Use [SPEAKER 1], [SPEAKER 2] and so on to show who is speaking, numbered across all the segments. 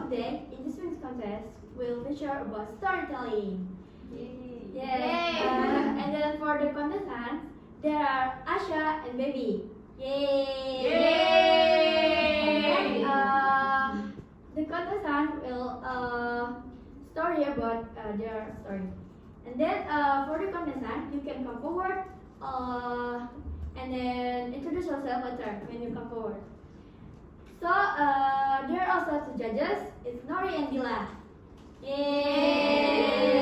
[SPEAKER 1] today, in this week's contest, we'll feature about storytelling.
[SPEAKER 2] Yay!
[SPEAKER 1] Yes. And then for the contestants, there are Asha and Beby. Yay!
[SPEAKER 2] Yay!
[SPEAKER 1] And the contestant will story about their story. And then for the contestant, you can come forward and then introduce yourself later when you come forward. So there are also two judges, it's Nori and Dila. Yay!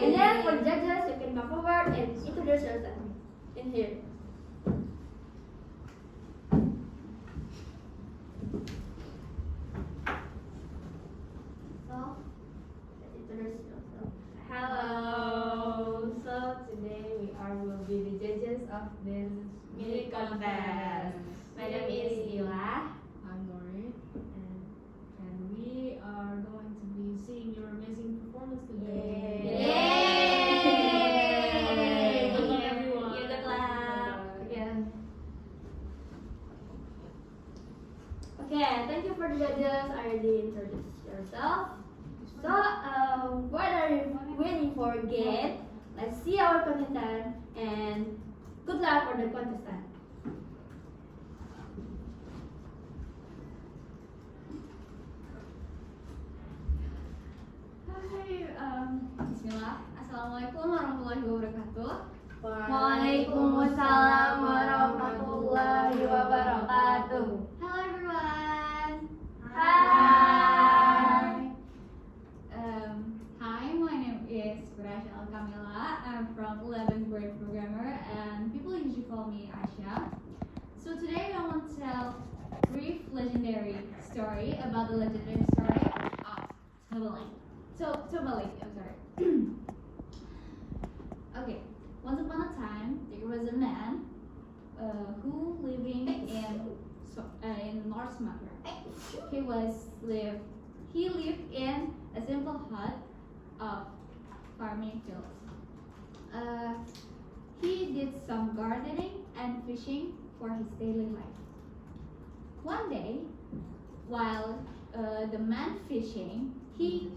[SPEAKER 1] And then for the judges, you can come forward and introduce yourself in here. So, let's introduce yourself.
[SPEAKER 2] Hello! So today will be the judges of this mini contest. My name is Ila.
[SPEAKER 3] I'm Nori,
[SPEAKER 2] And
[SPEAKER 3] we are going to be seeing your amazing performance today.
[SPEAKER 2] Yay!
[SPEAKER 3] Good luck, everyone.
[SPEAKER 2] Give the clap.
[SPEAKER 1] Yeah. Okay, thank you for the judges. I already introduced yourself. So, what are you waiting for again? Let's see our contestant and good luck for the contestant.
[SPEAKER 2] Bismillah. Assalamualaikum warahmatullahi wabarakatuh.
[SPEAKER 1] Waalaikumsalam warahmatullahi wabarakatuh.
[SPEAKER 2] Hello everyone.
[SPEAKER 1] Hi.
[SPEAKER 2] Hi, my name is Firasya. I'm from 11th grade programmer, and people usually call me Asha. So today I want to tell a brief legendary story about the legendary story of Tobalik. Tobalik, I'm sorry. Okay, once upon a time there was a man who living in North Sumatra. He lived in a simple hut of farming fields. He did some gardening and fishing for his daily life. One day, while the man fishing, he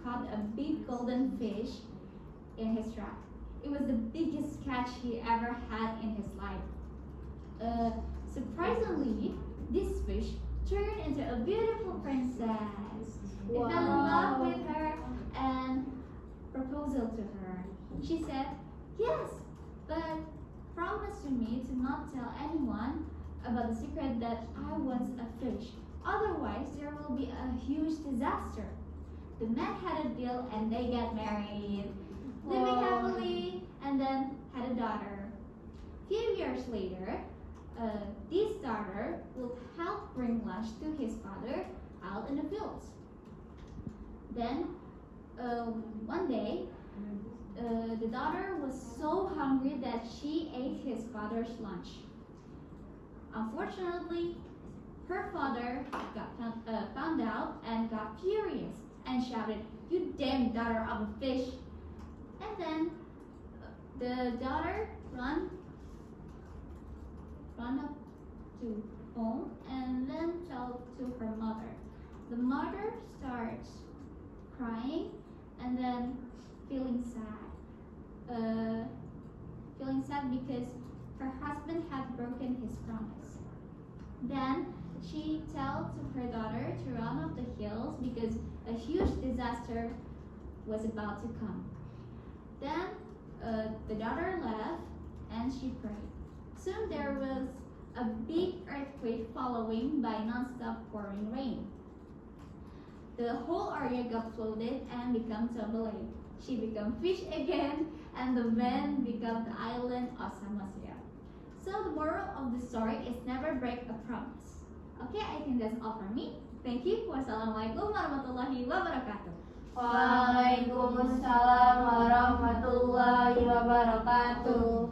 [SPEAKER 2] caught a big golden fish in his trap. It was the biggest catch he ever had in his life. Surprisingly, this fish turned into a beautiful princess. He fell in love with her and proposed to her. She said, "Yes, but promise to me to not tell anyone about the secret that I was a fish. Otherwise, there will be a huge disaster." The man had a deal and they got married, living happily, and then had a daughter. Few years later, this daughter will help bring lunch to his father out in the fields. Then, one day, the daughter was so hungry that she ate his father's lunch. Unfortunately, her father found out and got furious and shouted, "You damn daughter of a fish!" And then the daughter ran up to home and then told to her mother. The mother starts crying and then feeling sad because her husband had broken his promise. Then she tells to her daughter to run up the hills because a huge disaster was about to come. Then the daughter left and she prayed. Soon there was a big earthquake following by non-stop pouring rain. The whole area got flooded and became Tobalik. She became fish again, and the man became the island of Samosir. So the moral of the story is never break a promise. Okay, I think that's all for me. Thank you. Wassalamualaikum warahmatullahi wabarakatuh.
[SPEAKER 1] Waalaikumsalam warahmatullahi wabarakatuh.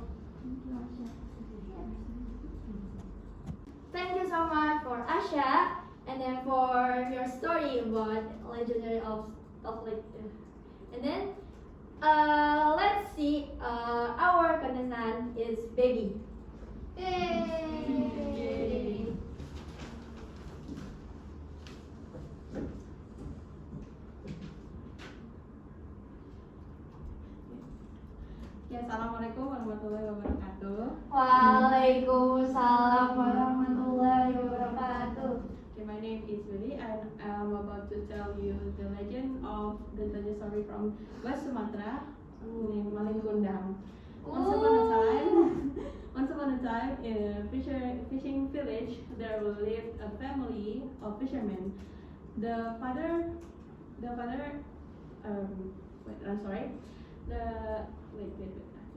[SPEAKER 1] Thank you so much for Asha and then for your story about legendary of like. And then let's see our contestant is Beby. Yay!
[SPEAKER 4] Assalamualaikum warahmatullahi wabarakatuh.
[SPEAKER 1] Waalaikumsalam warahmatullahi wabarakatuh.
[SPEAKER 4] Okay, my name is Beby and I'm about to tell you the legend of the story from West Sumatra named Malin Kundang. Once upon a time, in a fishing village, there lived a family of fishermen. The father, wait, I'm sorry.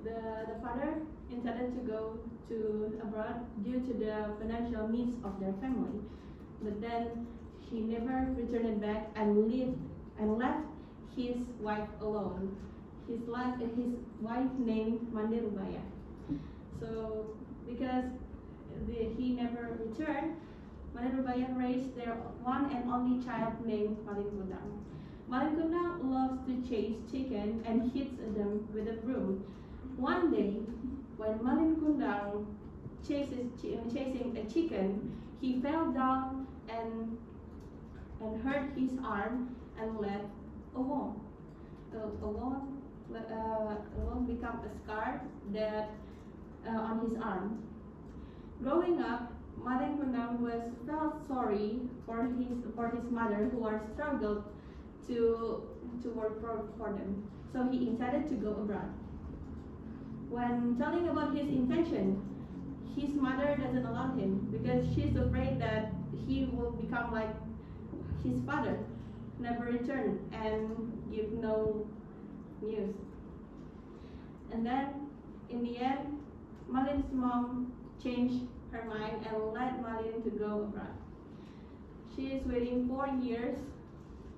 [SPEAKER 4] The father intended to go to abroad due to the financial needs of their family, but then he never returned back and left his wife alone. His wife named Mandirubaya. So because he never returned, Mandirubaya raised their one and only child named Malin Kundang. Malin Kundang loves to chase chicken and hits them with a broom. One day, when Malin Kundang chasing a chicken, he fell down and hurt his arm and left a wound. A wound became a scar that on his arm. Growing up, Malin Kundang felt sorry for his mother who had struggled to work for them. So he intended to go abroad. When telling about his intention, his mother doesn't allow him because she's afraid that he will become like his father, never return and give no news. And then in the end, Malin's mom changed her mind and let Malin to go abroad. She is waiting 4 years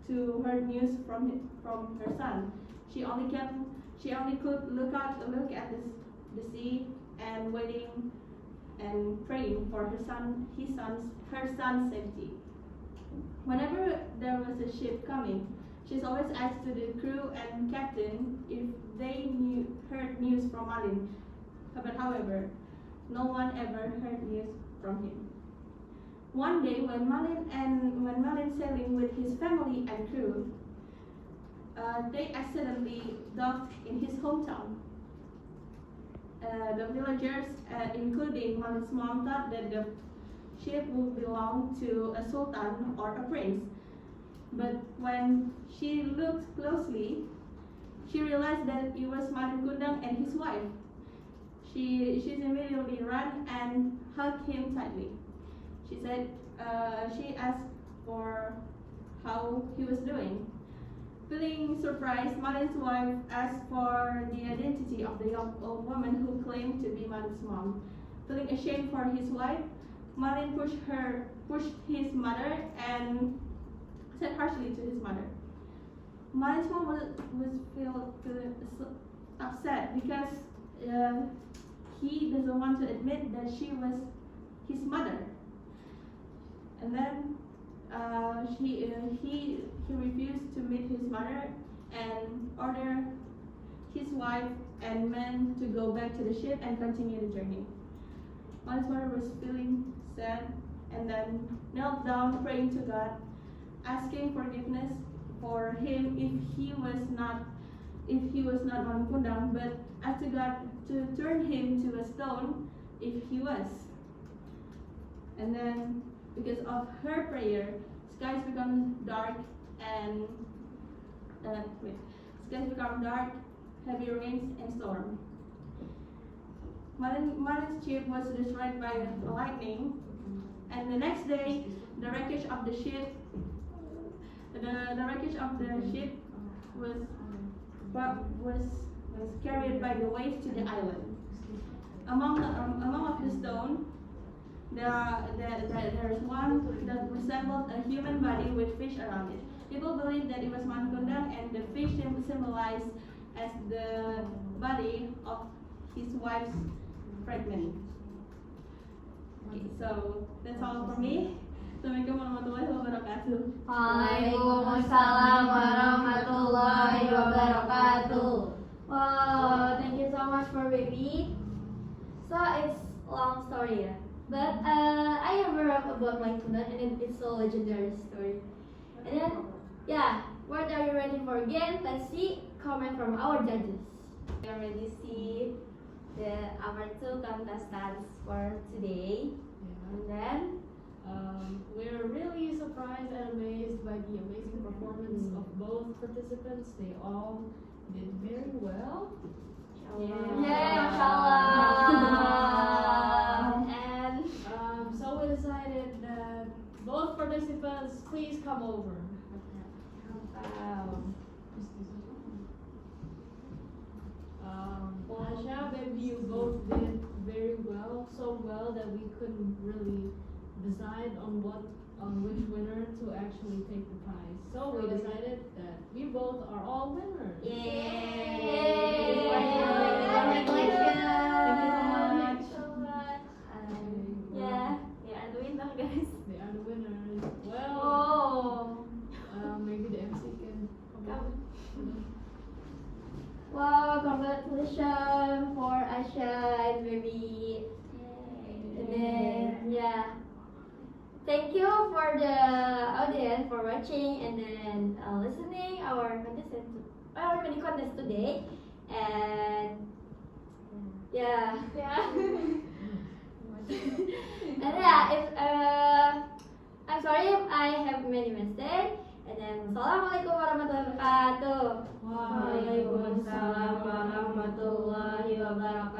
[SPEAKER 4] to hear news from her son. She only could look at the sea and waiting and praying for her son's safety. Whenever there was a ship coming, she's always asked to the crew and captain if they heard news from Malin. But however, no one ever heard news from him. One day, when Malin sailing with his family and crew, they accidentally docked in his hometown. The villagers, including Malin's mom, thought that the ship would belong to a sultan or a prince. But when she looked closely, she realized that it was Malin Kundang and his wife. She immediately ran and hugged him tightly. She asked for how he was doing. Feeling surprised, Malin's wife asked for the identity of the young old woman who claimed to be Malin's mom. Feeling ashamed for his wife, Malin pushed his mother and said harshly to his mother. Malin's mom was feel upset because he doesn't want to admit that she was his mother. And then he refused to meet his mother and ordered his wife and men to go back to the ship and continue the journey. Malin's mother was feeling sad and then knelt down praying to God, asking forgiveness for him if he was not Malin Kundang, but asked God to turn him to a stone if he was. And then because of her prayer, skies become dark, heavy rains and storm. Malin's ship was destroyed by lightning, and the next day, the wreckage of the ship was carried by the waves to the island. Among the stone, there's one that resembled a human body with fish around it. People believe that it was Malin Kundang, and the fish symbolized as the body of his wife's fragment. Okay, so that's all for me. Assalamualaikum warahmatullahi wabarakatuh.
[SPEAKER 1] Waalaikumsalam warahmatullahi wabarakatuh. Wow, thank you so much for Beby. So it's a long story, yeah. But I have heard about Malin Kundang, and it's a legendary story. And then, yeah, what are you ready for again? Let's see comment from our judges. We already see our two contestants for today.
[SPEAKER 3] Yeah.
[SPEAKER 1] And then,
[SPEAKER 3] We're really surprised and amazed by the amazing performance of both participants. They all did very well.
[SPEAKER 1] yeah, mashallah. And
[SPEAKER 3] So we decided that both participants please come over. Asha, Beby, you both did very well, so well that we couldn't really decide on which winner to actually take the prize. So we decided that we both are all winners.
[SPEAKER 1] Yay!
[SPEAKER 4] Congratulations.
[SPEAKER 1] Yeah, we are the winner, guys.
[SPEAKER 3] They are the winners. Well,
[SPEAKER 1] Oh,
[SPEAKER 3] maybe the MC can come.
[SPEAKER 1] wow! Congratulations for Asha and Beby. And then, yeah. Thank you for the audience for watching and then listening our mini contest today. And yeah. And yeah, if I'm sorry if I have many mistakes. And then Assalamualaikum warahmatullahi wabarakatuh.
[SPEAKER 4] Waalaikumsalam warahmatullahi wabarakatuh.